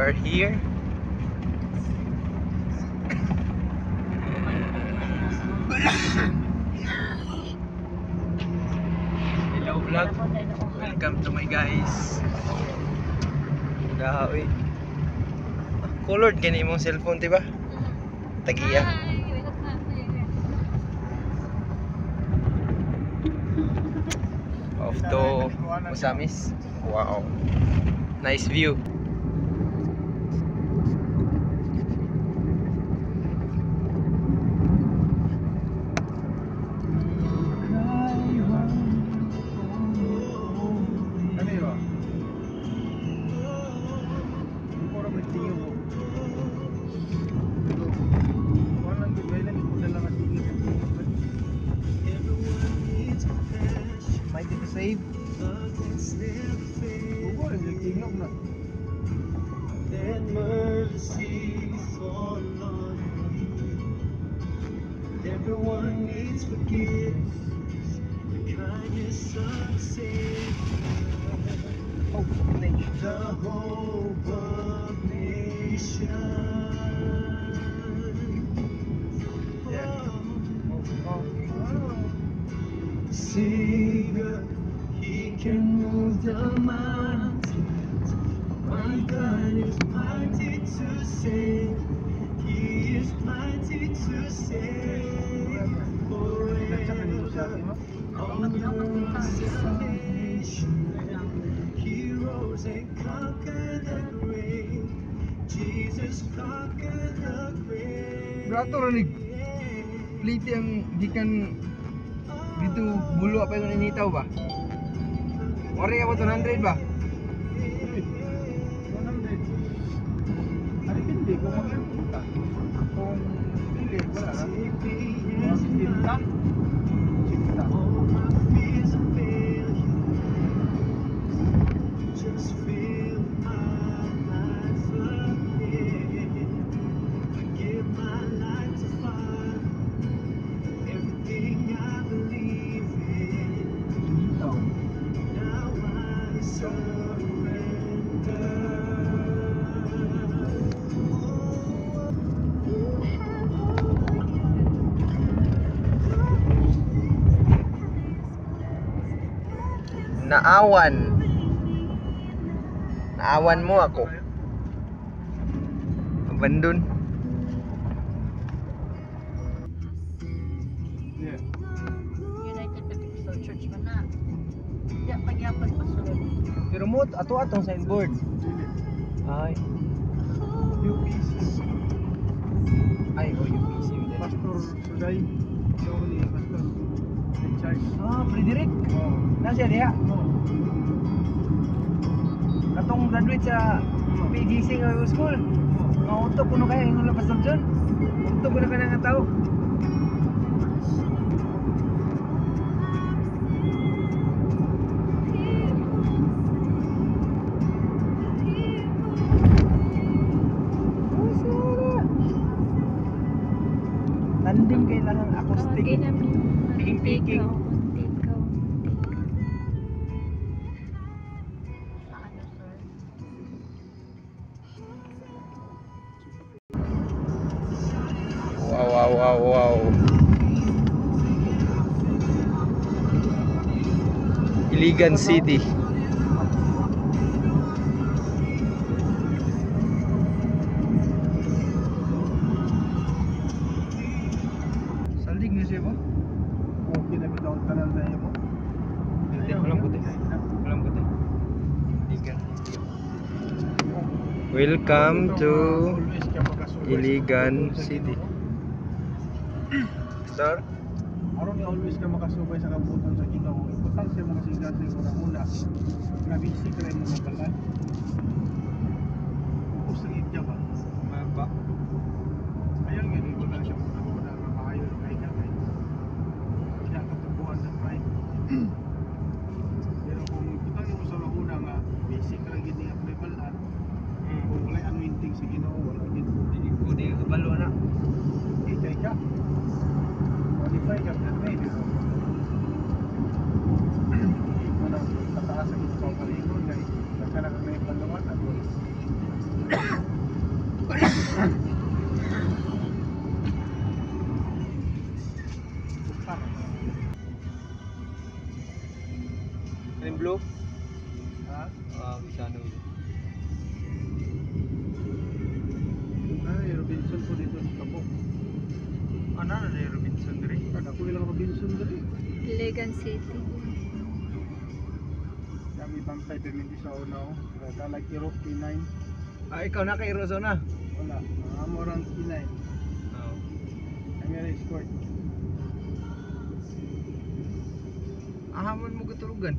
are here. Hello vlog. Welcome to my guys. Dahawi. Colored gani mong cellphone, diba? Tagiya. Off to Musamis. Wow. Nice view. Save. That mercy for Lord. Everyone needs forgiveness. The kindness of the Savior. The hope of nations. Savior, He can move the mountains. My God is mighty to save. He is mighty to save forever. On the salvation, He rose and conquered the grave. Jesus conquered the grave. Berato rin plate yang gikan dito bulo apa yung initaw ba? Ori apa 100 ba? 100. Hari hindi ko magpunta. Kung hindi wala na. Cinta. All my fears of failure, just fill my life again. Give my life to Father, everything I believe in. Now I surrender. Naawan mo ako. Abandon. Yeah. United Pentecostal Church man na. Ya pagyapan pa sulod. Pero mo ato-atong signboard. Ay. UPC. Ay, UPC. Pastor Suday. Sorry, Pastor Richard. Frederick. Oh. Nasa diha. Oh. Katong graduate sa PGC nga school. Mauto kuno kaya ingon lang Pastor John. Uto kuno ka nga tao. Landing kailangan acoustic. Picking. Wow. Iligan City. Saldig niyo siya ba? Okay na bitaw tanan na mo. Walang puti. Iligan. Welcome to Iligan City. Sir? Aron ni always ka makasubay sa kabuton sa Ginoo. Importante mo kasi dati una nga basic ra mo mabalan. Focus sa idya ba? Ba? Ayaw gani ko na siya una nga maayo kay kay. Siya katubuan sa pride. Pero kung importante mo sa una nga basic ra gid nga prebalan. Kung wala anointing sa Ginoo wala gid. Di kabalo na. Ikay ka. Qualify ka na rin. Tataas ang ito palingon guys. Nagkala ka na yung lang Robinson dali. Iligan City. Kami bantay pemindi sa una oh. Dalag Irok P9. Ikaw na kay Rosona. Wala. Amo orang P9. Oo. Kami ra escort. Ahamon mo katulugan.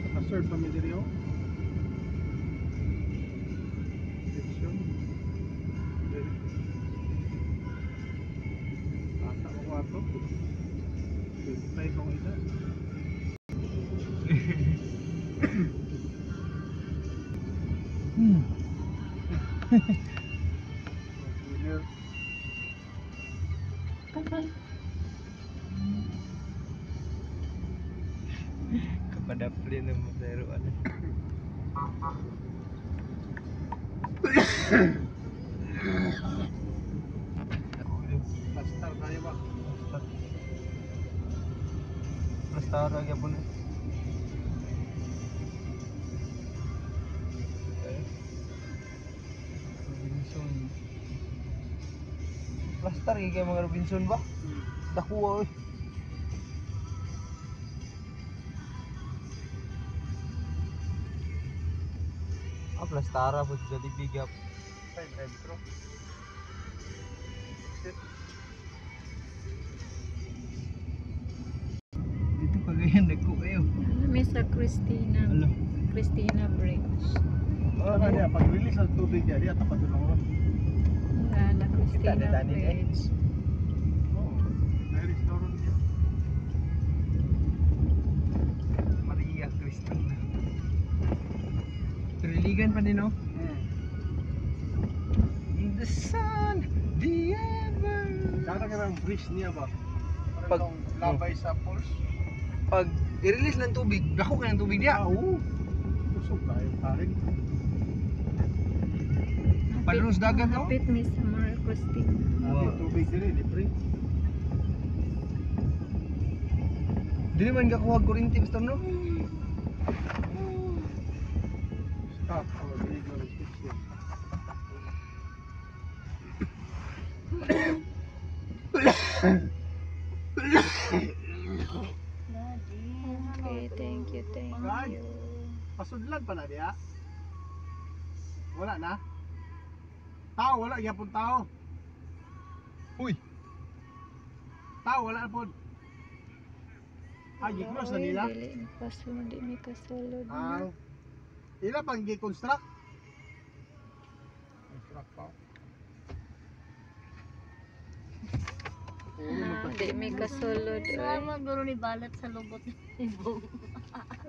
Naka-serve kami diri oh. Section. Diri. Bata mo kwarto. Tay kong ida. Clear. Kepada play ng modeluan. Pastar kaya ba? Restaurant lagi pun. Robinson. Plaster kayak mga Robinson ba? Dakuha eh. Plastara po jadi bigap. Tay dentro. Dito kagayan nagko kayo. May sa Christina. Alo. Christina Bridge. Oh, na dia pag-release ang tubig dia tapat dulong ron. Nga na Christina Kita ada tani, eh. Bridge. Oh, may restaurant dia. Maria Cristina. Triligan pa din oh. In the sun, the ever. Sana ka ng bridge niya ba? Pag- Pag labay sa pulse. Pag i-release ng tubig, dako ka ng tubig diya. Oo. Kusog tayo tarik. Palos dagat no? Hapit mi sa Maria Christina. Nabi tubig dili libre. Dili man kakuha kurinti basta no? Stop or illegal restriction. Okay, thank you, thank Right. you. Pasudlan pa na diya. Wala na. Tao wala gyapon tao. Uy, Tao wala na pud. Ay, giklos na nila. Dili pasunod, di mi kasulod. Ang ila pang gi-construct. Construct pa. Di mi kasulod. Salamat guro ni balat sa lubot ni Bong.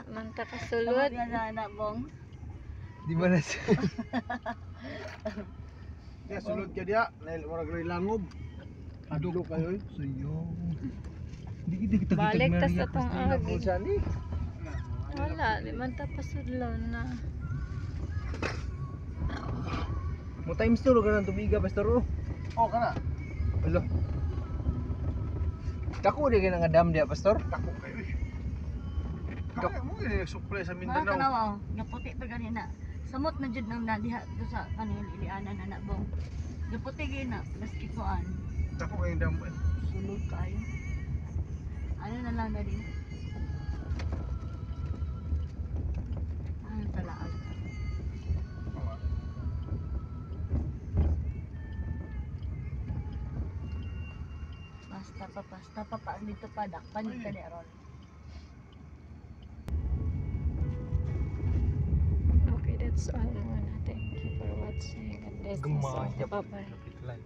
Manta Sulod kasulod. na anak Bong. di mana sih? Dia sulod ka dia, lain murag ray langob. Adlo kayo. Sayang. Di kita Balik tas Maria atong Cristina agi. Bolsani. Wala, di man ta pasudlon na. Mo times 2 ka ng tubiga basta ro. Oh, kana. Alo. Dako di ka nga dam dia pastor. Dako kayo. Kaya mo yung supply sa Mga Mindanao. kanawa, naputi pa ganina. Samot na jud nang nadiha do sa kanil ilianan anak Bong. Naputi gina, plastikoan. Dako kayong damo. Sulod kayo. Ano na lang na din? Ano talaag? Basta pa dito pa dakpan ka ni Aaron. Okay, that's all muna. Thank you for watching. And this is all. Gemayap. Bye-bye.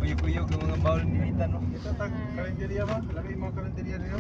Uyog-uyog ang mga bawal ni Rita no. Ito tag kalenderya ba? Lagi mga kalenderya niyo.